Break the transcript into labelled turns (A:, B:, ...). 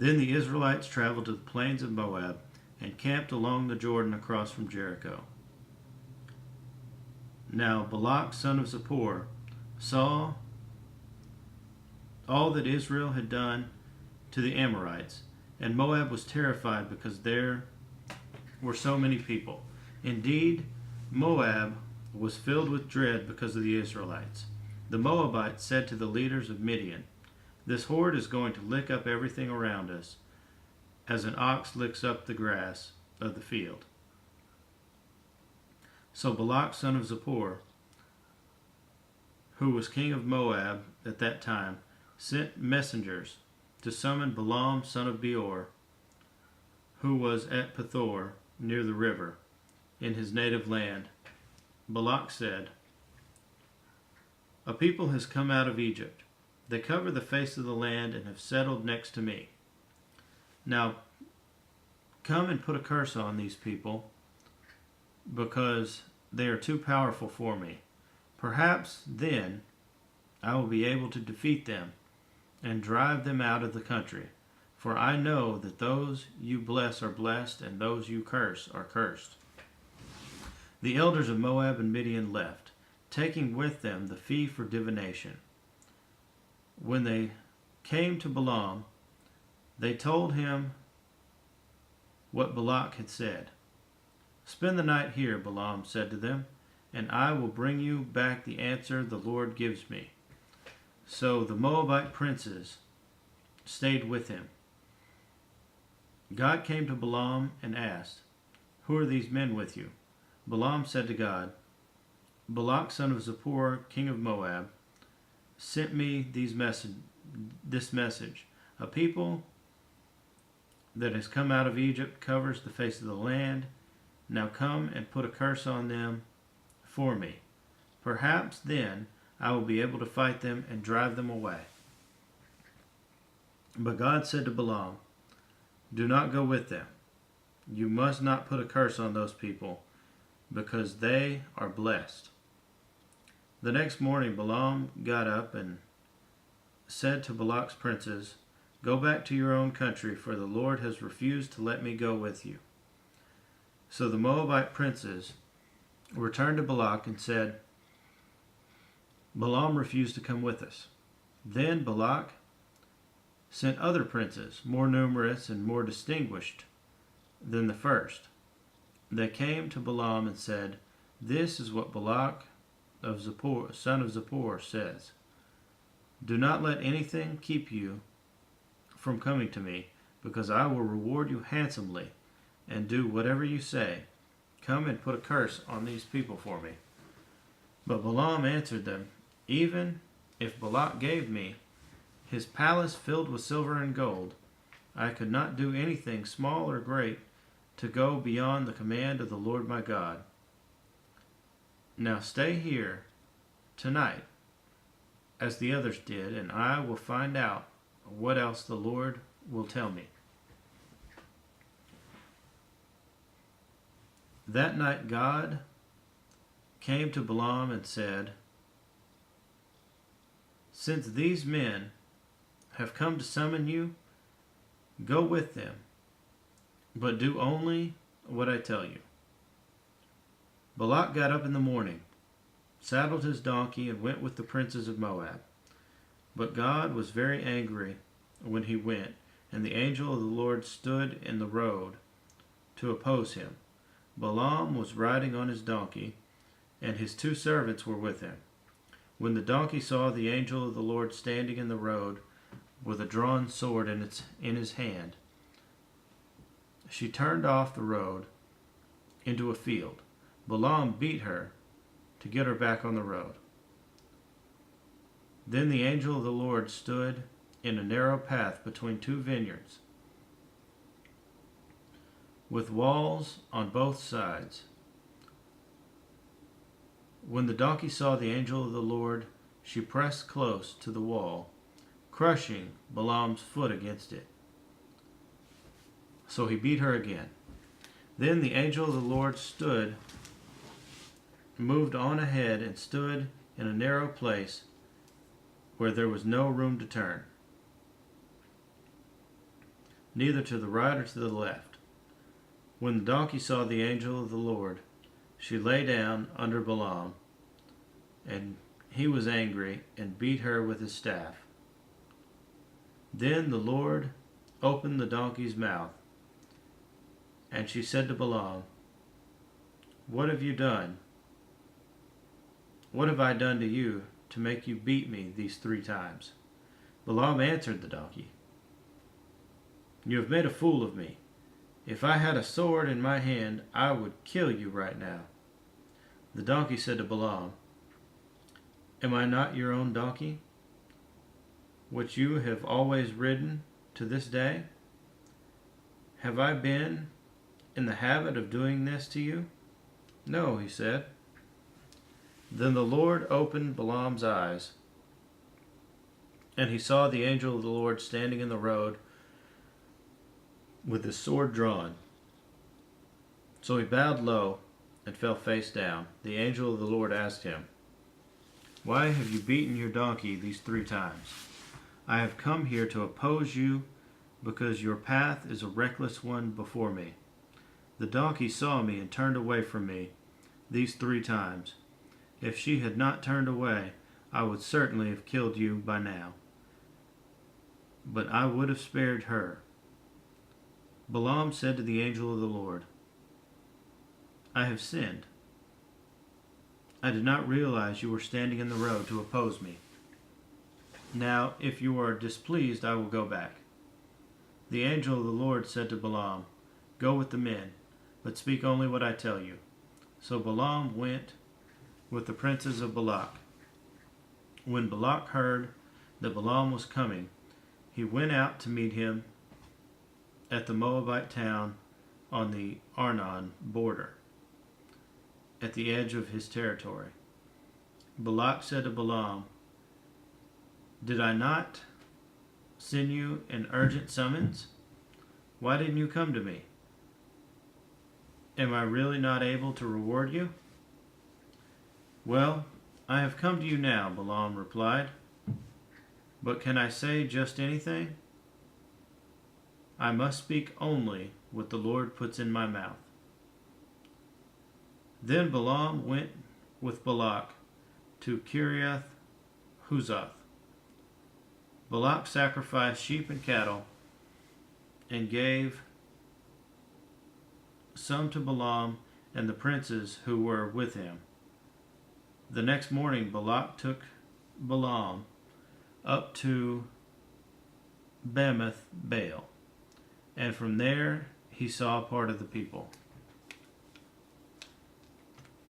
A: Then the Israelites traveled to the plains of Moab and camped along the Jordan across from Jericho. Now Balak son of Zippor saw all that Israel had done to the Amorites, and Moab was terrified because there were so many people. Indeed, Moab was filled with dread because of the Israelites. The Moabites said to the leaders of Midian, "This horde is going to lick up everything around us, as an ox licks up the grass of the field." So Balak son of Zippor, who was king of Moab at that time, sent messengers to summon Balaam son of Beor, who was at Pethor near the river, in his native land. Balak said, "A people has come out of Egypt. They cover the face of the land and have settled next to me. Now come and put a curse on these people, because they are too powerful for me. Perhaps then I will be able to defeat them and drive them out of the country. For I know that those you bless are blessed, and those you curse are cursed." The elders of Moab and Midian left, taking with them the fee for divination. When they came to Balaam, they told him what Balak had said. "Spend the night here," Balaam said to them, "and I will bring you back the answer the Lord gives me." So the Moabite princes stayed with him. God came to Balaam and asked, "Who are these men with you?" Balaam said to God, "Balak son of Zippor, king of Moab, sent me this message. A people that has come out of Egypt covers the face of the land. Now come and put a curse on them for me. Perhaps then I will be able to fight them and drive them away." But God said to Balaam, "Do not go with them. You must not put a curse on those people, because they are blessed." The next morning Balaam got up and said to Balak's princes, "Go back to your own country, for the Lord has refused to let me go with you." So the Moabite princes returned to Balak and said, "Balaam refused to come with us." Then Balak sent other princes, more numerous and more distinguished than the first. They came to Balaam and said, "This is what Balak of Zippor, son of Zippor, says. Do not let anything keep you from coming to me, because I will reward you handsomely and do whatever you say. Come and put a curse on these people for me." But Balaam answered them, "Even if Balak gave me his palace filled with silver and gold, I could not do anything small or great to go beyond the command of the Lord my God. Now stay here tonight, as the others did, and I will find out what else the Lord will tell me." That night God came to Balaam and said, "Since these men have come to summon you, go with them, but do only what I tell you." Balak got up in the morning, saddled his donkey, and went with the princes of Moab. But God was very angry when he went, and the angel of the Lord stood in the road to oppose him. Balaam was riding on his donkey, and his 2 servants were with him. When the donkey saw the angel of the Lord standing in the road with a drawn sword in his hand, she turned off the road into a field. Balaam beat her to get her back on the road. Then the angel of the Lord stood in a narrow path between 2 vineyards, with walls on both sides. When the donkey saw the angel of the Lord, she pressed close to the wall, crushing Balaam's foot against it. So he beat her again. Then the angel of the Lord moved on ahead and stood in a narrow place where there was no room to turn. neither to the right or to the left. When the donkey saw the angel of the Lord, she lay down under Balaam, and he was angry and beat her with his staff. Then the Lord opened the donkey's mouth, and she said to Balaam, "What have you done? What have I done to you to make you beat me these 3 times?" Balaam answered the donkey, "You have made a fool of me. If I had a sword in my hand, I would kill you right now." The donkey said to Balaam, "Am I not your own donkey, which you have always ridden to this day? Have I been in the habit of doing this to you?" "No," he said. Then the Lord opened Balaam's eyes, and he saw the angel of the Lord standing in the road with his sword drawn. So he bowed low and fell face down. The angel of the Lord asked him, "Why have you beaten your donkey these 3 times?" "I have come here to oppose you because your path is a reckless one before me. The donkey saw me and turned away from me these 3 times. If she had not turned away, I would certainly have killed you by now. But I would have spared her." Balaam said to the angel of the Lord, "I have sinned. I did not realize you were standing in the road to oppose me. Now, if you are displeased, I will go back." The angel of the Lord said to Balaam, "Go with the men, but speak only what I tell you." So Balaam went with the princes of Balak. When Balak heard that Balaam was coming, he went out to meet him at the Moabite town on the Arnon border, at the edge of his territory. Balak said to Balaam, "Did I not send you an urgent summons? Why didn't you come to me? Am I really not able to reward you?" "Well, I have come to you now," Balaam replied. "But can I say just anything? I must speak only what the Lord puts in my mouth." Then Balaam went with Balak to Kiriath Huzoth. Balak sacrificed sheep and cattle and gave some to Balaam and the princes who were with him. The next morning Balak took Balaam up to Bamoth Baal, and from there he saw part of the people.